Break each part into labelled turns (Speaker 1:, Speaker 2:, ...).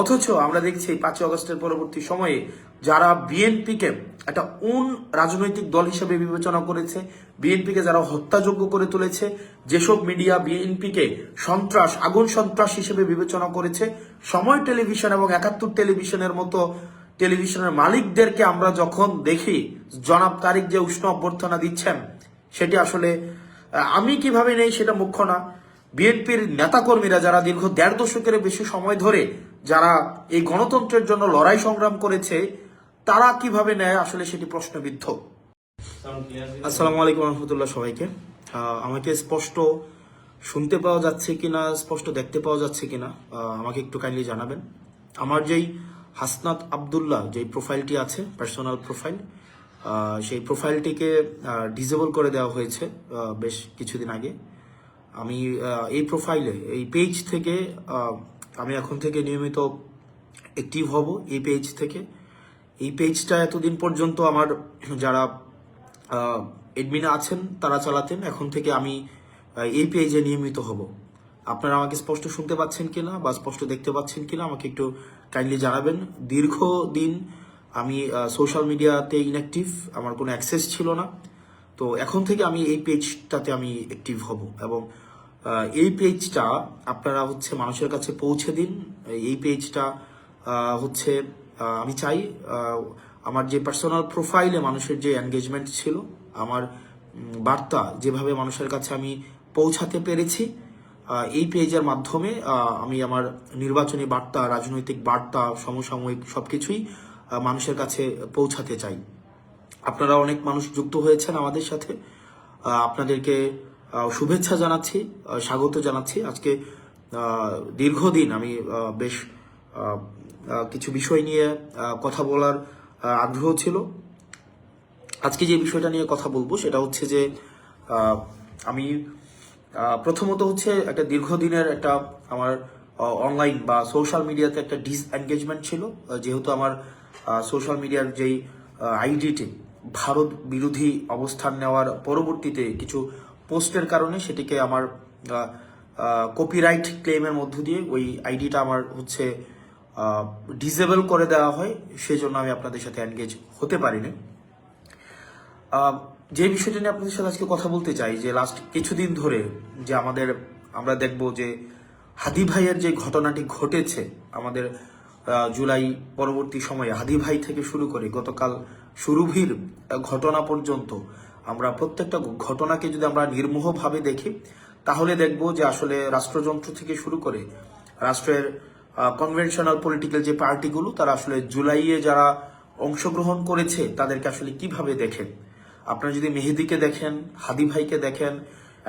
Speaker 1: অথচ আমরা দেখছি 5ই আগস্টের পরবর্তী সময়ে যারা বিএনপিকে একটা রাজনৈতিক দল হিসেবে বিবেচনা করেছে, বিএনপিকে যারা হত্যাযোগ্য করে তুলেছে, যেসব মিডিয়া বিএনপিকে আগুন সন্ত্রাস হিসেবে বিবেচনা করেছে, সময় টেলিভিশন এবং 71 টেলিভিশনের মতো টেলিভিশনের মালিকদেরকে আমরা যখন দেখি জনাব তারিক যে উষ্ণ অভ্যর্থনা দিচ্ছেন, সেটি আসলে আমি কিভাবে নেই সেটা মুখ্য না। বিএনপির নেতাকর্মীরা যারা দীর্ঘ 1.5 দশকের বেশি সময় ধরে যারা এই গণতন্ত্রের জন্য লড়াই সংগ্রাম করেছে, তারা কিভাবে নেয় আসলে সেটি প্রশ্নবিদ্ধ। আসসালামু আলাইকুম রহমতুল্লাহ সবাইকে। আমাকে স্পষ্ট শুনতে পাওয়া যাচ্ছে কিনা, স্পষ্ট দেখতে পাওয়া যাচ্ছে কিনা আমাকে একটু কাইন্ডলি জানাবেন। আমার যেই হাসনাত আব্দুল্লাহ যে প্রোফাইলটি আছে, পার্সোনাল প্রোফাইল, সেই প্রোফাইলটিকে ডিসেবল করে দেওয়া হয়েছে বেশ কিছুদিন আগে। আমি এই প্রোফাইলে, এই পেজ থেকে আমি এখন থেকে নিয়মিত অ্যাক্টিভ হব। এই পেজ থেকে, এই পেজটা এতদিন পর্যন্ত আমার যারা এডমিন আছেন তারা চালাতেন, এখন থেকে আমি এই পেজে নিয়মিত হব। আপনারা আমাকে স্পষ্ট শুনতে পাচ্ছেন কিনা বা স্পষ্ট দেখতে পাচ্ছেন কিনা আমাকে একটু কাইন্ডলি জানাবেন। দীর্ঘদিন আমি সোশ্যাল মিডিয়াতে ইনঅ্যাক্টিভ, আমার কোনো অ্যাক্সেস ছিল না। তো এখন থেকে আমি এই পেজটাতে আমি অ্যাক্টিভ হব এবং এই পেজটা আপনারা মানুষের কাছে পৌঁছে দিন। এই পেজটা আমি চাই আমার যে পার্সোনাল প্রোফাইলে মানুষের যে এনগেজমেন্ট ছিল, আমার বার্তা যেভাবে মানুষের কাছে আমি পৌঁছাতে পেরেছি, এই পেজের মাধ্যমে আমি আমার নির্বাচনী বার্তা, রাজনৈতিক বার্তা, সমসাময়িক সবকিছুই মানুষের কাছে পৌঁছাতে চাই। আপনারা অনেক মানুষ যুক্ত হয়েছেন আমাদের সাথে, আপনাদেরকে শুভেচ্ছা জানাচ্ছি, স্বাগত জানাচ্ছি। আজকে দীর্ঘদিন আমি বেশ কিছু বিষয় নিয়ে কথা বলার আগ্রহ ছিল। আজকে যে বিষয়টা নিয়ে কথা বলবো সেটা হচ্ছে যে আমি প্রথমত একটা দীর্ঘদিনের একটা আমার অনলাইন বা সোশ্যাল মিডিয়াতে একটা ডিসএনগেজমেন্ট ছিল, যেহেতু আমার সোশ্যাল মিডিয়ার যেই আইডিটি ভারত বিরোধী অবস্থান নেওয়ার পরবর্তীতে কিছু পোস্টের কারণে সেটিকে আমার কপিরাইট ক্লেমের মধ্য দিয়ে ওই আইডিটা আমার ডিসেবল করে দেওয়া হয়, সেজন্য আমি আপনাদের সাথে এনগেজ হতে পারিনি। যে বিষয়টা নিয়ে আপনাদের সাথে আজকে কথা বলতে চাই, যে লাস্ট কিছুদিন ধরে যে আমরা দেখব যে হাদি ভাইয়ের যে ঘটনাটি ঘটেছে, আমাদের জুলাই পরবর্তী সময়ে হাদি ভাই থেকে শুরু করে গতকাল সুরভির ঘটনা পর্যন্ত আমরা প্রত্যেকটা ঘটনাকে যদি আমরা নির্মোহভাবে দেখি, তাহলে দেখব যে আসলে রাষ্ট্রযন্ত্র থেকে শুরু করে রাষ্ট্রের কনভেনশনাল পলিটিক্যাল যে পার্টিগুলো, তারা আসলে জুলাইয়ে যারা অংশগ্রহণ করেছে তাদেরকে আসলে কিভাবে দেখেন। আপনারা যদি মেহেদীকে দেখেন, হাদি ভাইকে দেখেন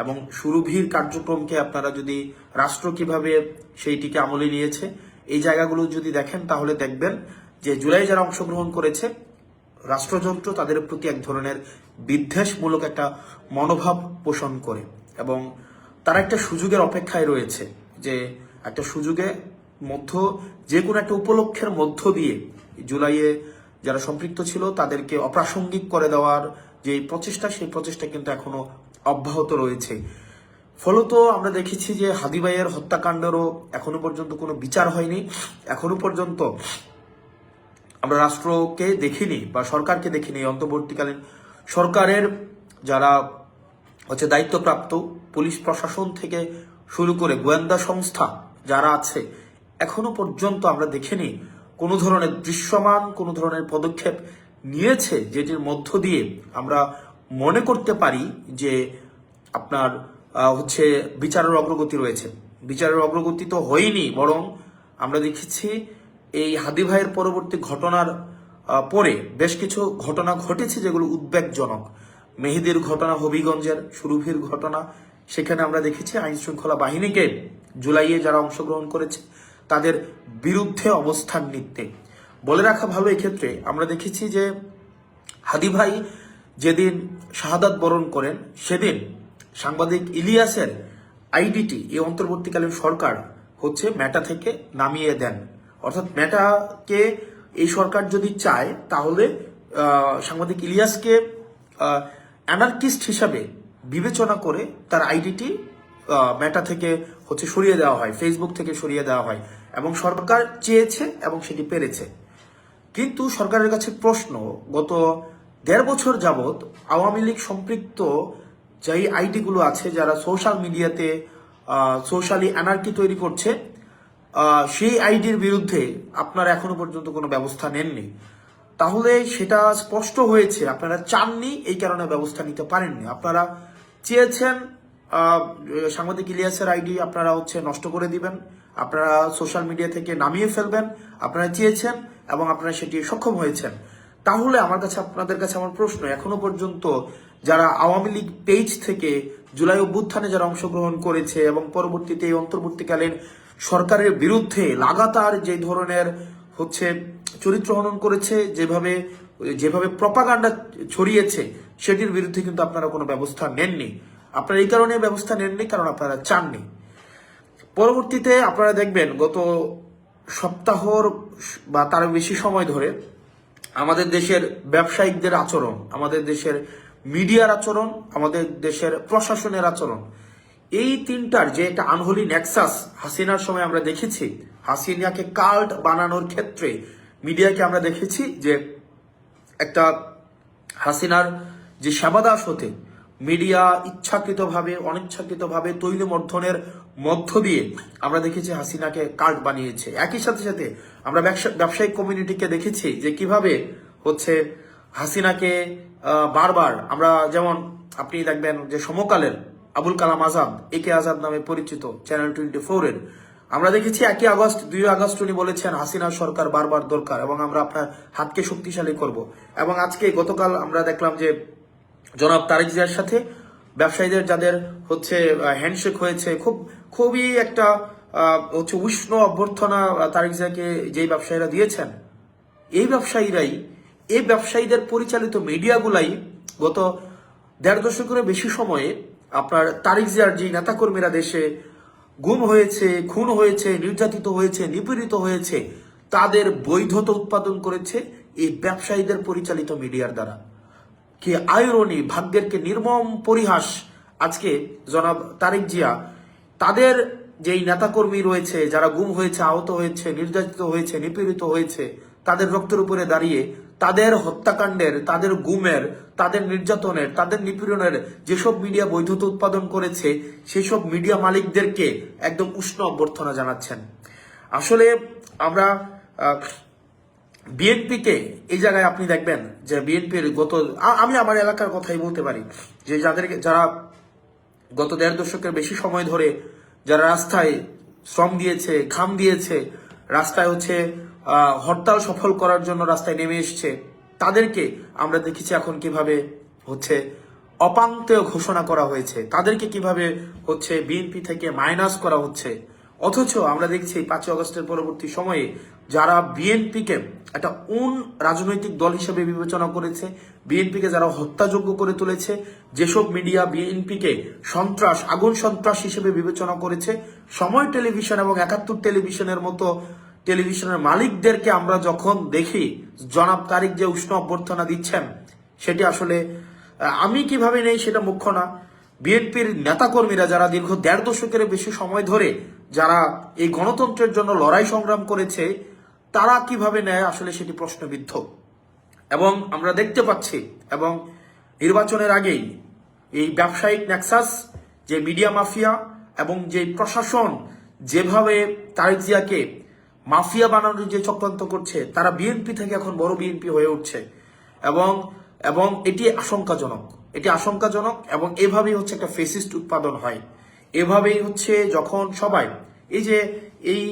Speaker 1: এবং সুরভির কার্যক্রমকে আপনারা যদি রাষ্ট্র কিভাবে সেইটিকে আমলে নিয়েছে, এই জায়গাগুলো যদি দেখেন, তাহলে দেখবেন যে জুলাই যারা অংশগ্রহণ করেছে, রাষ্ট্রযন্ত্র তাদের প্রতি এক ধরনের বিদ্বেষমূলক একটা মনোভাব পোষণ করে এবং তারা একটা সুযোগের অপেক্ষায় রয়েছে, যে একটা সুযোগে যে কোনো একটা উপলক্ষের মধ্য দিয়ে জুলাইয়ে যারা সম্পৃক্ত ছিল তাদেরকে অপ্রাসঙ্গিক করে দেওয়ার যে প্রচেষ্টা, সেই প্রচেষ্টা কিন্তু এখনো অব্যাহত রয়েছে। ফলত আমরা দেখেছি যে হাদি ভাইয়ের হত্যাকাণ্ডেরও এখনো পর্যন্ত কোনো বিচার হয়নি। এখনো পর্যন্ত আমরা রাষ্ট্রকে দেখিনি বা সরকারকে দেখিনি, অন্তর্বর্তীকালীন সরকারের যারা দায়িত্বপ্রাপ্ত পুলিশ প্রশাসন থেকে শুরু করে গোয়েন্দা সংস্থা যারা আছে, এখনো পর্যন্ত আমরা দেখিনি কোনো ধরনের দৃশ্যমান কোনো ধরনের পদক্ষেপ নিয়েছে, যেটির মধ্য দিয়ে আমরা মনে করতে পারি যে আপনার বিচারের অগ্রগতি রয়েছে। বিচারের অগ্রগতি তো হয়নি, বরং আমরা দেখেছি এই হাদি ভাইয়ের পরবর্তী ঘটনার পরে বেশ কিছু ঘটনা ঘটেছে যেগুলো উদ্বেগজনক। মেহেদীর ঘটনা, হবিগঞ্জের সুরভির ঘটনা, সেখানে আমরা দেখেছি আইন শৃঙ্খলা বাহিনীকে জুলাইয়ে যারা অংশগ্রহণ করেছে তাদের বিরুদ্ধে অবস্থান নিতে। বলে রাখা ভালো এক্ষেত্রে, আমরা দেখেছি যে হাদি ভাই যেদিন শাহাদাত বরণ করেন, সেদিন সাংবাদিক ইলিয়াসের আইডিটি এই অন্তর্বর্তীকালীন সরকার মেটা থেকে নামিয়ে দেন। অর্থাৎ মেটাকে এই সরকার যদি চায়, তাহলে সাংবাদিক ইলিয়াসকে অ্যানার্কিস্ট হিসাবে বিবেচনা করে তার আইডিটি মেটা থেকে সরিয়ে দেওয়া হয়, ফেসবুক থেকে সরিয়ে দেওয়া হয়। এবং সরকার চেয়েছে এবং সেটি পেরেছে। কিন্তু সরকারের কাছে প্রশ্ন, গত 1.5 বছর যাবৎ আওয়ামী লীগ সম্পৃক্ত যেই আইডিগুলো আছে, যারা সোশ্যাল মিডিয়াতে সোশ্যালি অ্যানার্কি তৈরি করছে, সেই আইডির বিরুদ্ধে আপনারা এখনো পর্যন্ত কোনো ব্যবস্থা নেননি। তাহলে সেটা স্পষ্ট হয়েছে আপনারা চাননি, এই কারণে ব্যবস্থা নিতে পারেননি। আপনারা চেয়েছেন সাংবাদিক ইলিয়াসের আইডি আপনারা নষ্ট করে দিবেন, আপনারা সোশ্যাল মিডিয়া থেকে নামিয়ে ফেলবেন, আপনারা চেয়েছেন এবং আপনারা সেটি সক্ষম হয়েছেন। তাহলে আপনাদের কাছে আমার প্রশ্ন, এখনো পর্যন্ত যারা আওয়ামী লীগ পেজ থেকে জুলাই অভ্যুত্থানে যারা অংশগ্রহণ করেছে এবং পরবর্তীতে এই অন্তর্বর্তীকালীন সরকারের বিরুদ্ধে লাগাতার যে ধরনের চরিত্র হনন করেছে, যেভাবে প্রপাগান্ডা ছড়িয়েছে, সেটির বিরুদ্ধে কিন্তু আপনারা কোনো ব্যবস্থা নেননি। আপনারা এই কারণে ব্যবস্থা নেননি কারণ আপনারা চাননি। পরবর্তীতে আপনারা দেখবেন গত সপ্তাহর বা তার বেশি সময় ধরে আমাদের দেশের ব্যবসায়িকদের আচরণ, আমাদের দেশের মিডিয়ার আচরণ, আমাদের দেশের প্রশাসনের আচরণ, এই তিনটার যে একটা আনহোলি নেক্সাস হাসিনার সময় আমরা দেখেছি। হাসিনাকে কাল্ট বানানোর ক্ষেত্রে মিডিয়াকে আমরা দেখেছি যে একটা হাসিনার যে সেবাদাস হতে মিডিয়া ইচ্ছাকৃতভাবে অনিচ্ছাকৃতভাবে তৈলমর্ধনের মধ্য দিয়ে আমরা দেখেছি হাসিনাকে কাল্ট বানিয়েছে। একই সাথে আমরা ব্যবসায়িক কমিউনিটিকে দেখেছি যে কিভাবে হাসিনাকে বারবার আমরা, যেমন আপনি দেখবেন যে সমকালের আবুল কালাম আজাদ, একে আজাদ নামে পরিচিত, চ্যানেল 24-এর, আমরা দেখেছি 2 আগস্ট উনি বলেছেন হাসিনা সরকার বারবার দরকার এবং আমরা আপনার হাতকে শক্তিশালী করব। এবং আজকে গতকাল আমরা দেখলাম যে জনাব তারেক জিয়ার সাথে ব্যবসায়ীদের যাদের হ্যান্ডশেক হয়েছে, খুবই একটা উষ্ণ অভ্যর্থনা তারেক জিয়াকে যেই ব্যবসায়ীরা দিয়েছেন, এই ব্যবসায়ীদের পরিচালিত মিডিয়াগুলাই গত 1.5 দশকের বেশি সময়ে আপনার তারেক জিয়ার যে নেতাকর্মীরা দেশে গুম হয়েছে, খুন হয়েছে, নির্যাতিত হয়েছে, নিপীড়িত হয়েছে, তাদের বৈধতা উৎপাদন করেছে এই ব্যবসায়ীদের পরিচালিত মিডিয়ার দ্বারা। কি আইরনি, ভাগ্যের কি নির্মম পরিহাস। আজকে জনাব তারেক জিয়া তাদের যেই নেতাকর্মী রয়েছে, যারা গুম হয়েছে, আহত হয়েছে, নির্যাতিত হয়েছে, নিপীড়িত হয়েছে, তাদের রক্তের উপরে দাঁড়িয়ে তাদের হত্যাকাণ্ডের, তাদের গুমের, তাদের নির্যাতনের, তাদের নিপীড়নের যেসব মিডিয়া বৈধতা উৎপাদন করেছে, সেসব মিডিয়া মালিকদেরকে একদম উষ্ণ অভ্যর্থনা জানাচ্ছেন। আসলে আমরা বিএনপিকে এই জায়গায় আপনি দেখবেন যে বিএনপির আমি আমার এলাকার কথাই বলতে পারি যে যারা গত 1.5 দশকের বেশি সময় ধরে যারা রাস্তায় শ্রম দিয়েছে, ঘাম দিয়েছে, রাস্তায় হরতাল সফল করার জন্য রাস্তায় নেমে এসছে, তাদেরকে আমরা দেখেছি এখন কিভাবে অপাঙ্ক্তেয় ঘোষণা করা হয়েছে, তাদেরকে কিভাবে বিএনপি থেকে মাইনাস করা হচ্ছে। অথচ আমরা দেখছি 5 আগস্টের পরবর্তী সময়ে যারা বিএনপিকে একটা রাজনৈতিক দল হিসেবে বিবেচনা করেছে, বিএনপিকে যারা হত্যাযোগ্য করে তুলেছে, যেসব মিডিয়া বিএনপিকে সন্ত্রাস, আগুন সন্ত্রাস হিসেবে বিবেচনা করেছে, সময় টেলিভিশন এবং 71 টেলিভিশনের মতো টেলিভিশনের মালিকদেরকে আমরা যখন দেখি জনাব তারেক যে উষ্ণ অভ্যর্থনা দিচ্ছেন, সেটি আসলে আমি কিভাবে নেই সেটা মুখ্য না। বিএনপির নেতাকর্মীরা যারা দীর্ঘ 1.5 দশকের বেশি সময় ধরে যারা এই গণতন্ত্রের জন্য লড়াই সংগ্রাম করেছে, তারা কিভাবে নেয় আসলে সেটি প্রশ্নবিদ্ধ। এবং আমরা দেখতে পাচ্ছি, এবং নির্বাচনের আগেই এই ব্যবসায়িক নেক্সাস, যে মিডিয়া মাফিয়া এবং যে প্রশাসন যেভাবে তারেক জিয়াকে মাফিয়া বানানোর যে চক্রান্ত করছে, তারা বিএনপি থেকে এখন বড় বিএনপি হয়ে উঠছে এবং এটি আশঙ্কাজনক এবং এভাবেই একটা ফেসিস্ট উৎপাদন হয়। এভাবেই যখন সবাই এই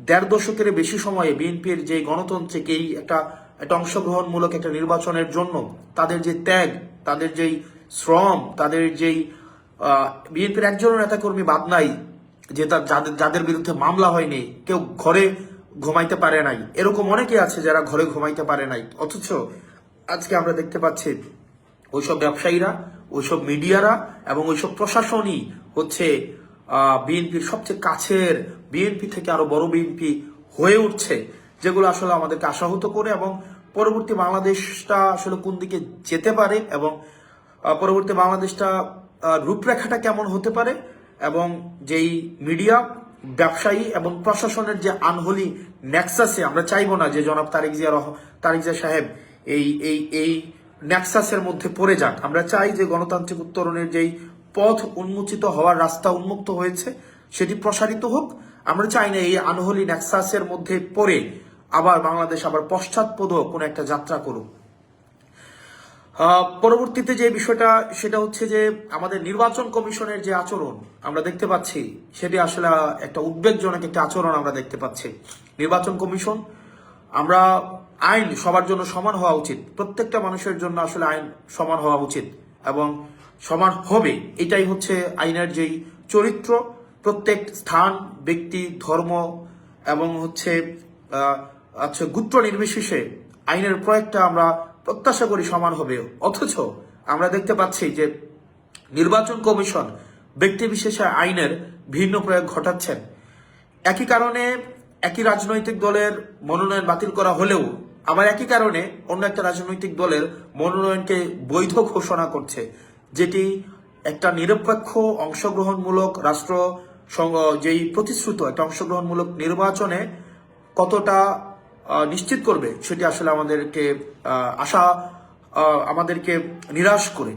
Speaker 1: 1.5 দশকের বেশি সময়ে বিএনপির যে গণতন্ত্রে এই একটা অংশগ্রহণমূলক একটা নির্বাচনের জন্য তাদের যে ত্যাগ, তাদের যেই শ্রম, তাদের যেই বিএনপির একজন নেতাকর্মী বাদ নাই যে যাদের বিরুদ্ধে মামলা হয়নি, কেউ ঘরে ঘুমাইতে পারে নাই, এরকম অনেকে আছে যারা ঘরে ঘুমাইতে পারে নাই। অথচ আজকে আমরা দেখতে পাচ্ছি ওইসব ব্যবসায়ীরা, ওইসব মিডিয়ারা এবং ওইসব প্রশাসনই বিএনপির সবচেয়ে কাছের, বিএনপি থেকে আরো বড় বিএনপি হয়ে উঠছে, যেগুলো আসলে আমাদেরকে আশাহত করে। এবং পরবর্তী বাংলাদেশটা আসলে কোন দিকে যেতে পারে এবং পরবর্তী বাংলাদেশটা রূপরেখাটা কেমন হতে পারে, এবং যেই মিডিয়া ব্যবসায়ী এবং প্রশাসনের যে আনহোলি নেক্সাসে আমরা চাইবো না যে জনাব তারেক জিয়া সাহেব এই এই এই নেক্সাসের মধ্যে পড়ে যাক। আমরা চাই যে গণতান্ত্রিক উত্তরণের যেই পথ উন্মোচিত হওয়ার রাস্তা উন্মুক্ত হয়েছে সেটি প্রসারিত হোক। আমরা চাই না এই আনহোলি নেক্সাসের মধ্যে পড়ে আবার বাংলাদেশ আবার পশ্চাৎপদ কোনো একটা যাত্রা করুক। পরবর্তীতে যে বিষয়টা সেটা হচ্ছে যে আমাদের নির্বাচন কমিশনের যে আচরণ আমরা দেখতে পাচ্ছি সেটি আসলে একটা উদ্বেগজনক একটা আচরণ আমরা দেখতে পাচ্ছি। নির্বাচন কমিশন, আমরা আইন সবার জন্য সমান হওয়া উচিত, প্রত্যেকটা মানুষের জন্য আসলে আইন সমান হওয়া উচিত এবং সমান হবে, এটাই হচ্ছে আইনের যেই চরিত্র। প্রত্যেক স্থান, ব্যক্তি, ধর্ম এবং হচ্ছে গোত্র নির্বিশেষে আইনের প্রয়োগটা আমরা প্রত্যাশা করি সমান হবে। অথচ আমরা দেখতে পাচ্ছি যে নির্বাচন কমিশন ব্যক্তি বিশেষে আইনের ভিন্ন প্রয়োগ ঘটাচ্ছেন। একই কারণে একই রাজনৈতিক দলের মনোনয়ন বাতিল করা হলেও আবার একই কারণে অন্য একটা রাজনৈতিক দলের মনোনয়নকে বৈধ ঘোষণা করছে, যেটি একটা নিরপেক্ষ অংশগ্রহণমূলক রাষ্ট্র যেই প্রতিশ্রুত একটা অংশগ্রহণমূলক নির্বাচনে কতটা নিশ্চিত করবে সেটি আসলে আমাদেরকে নিরাশ করে।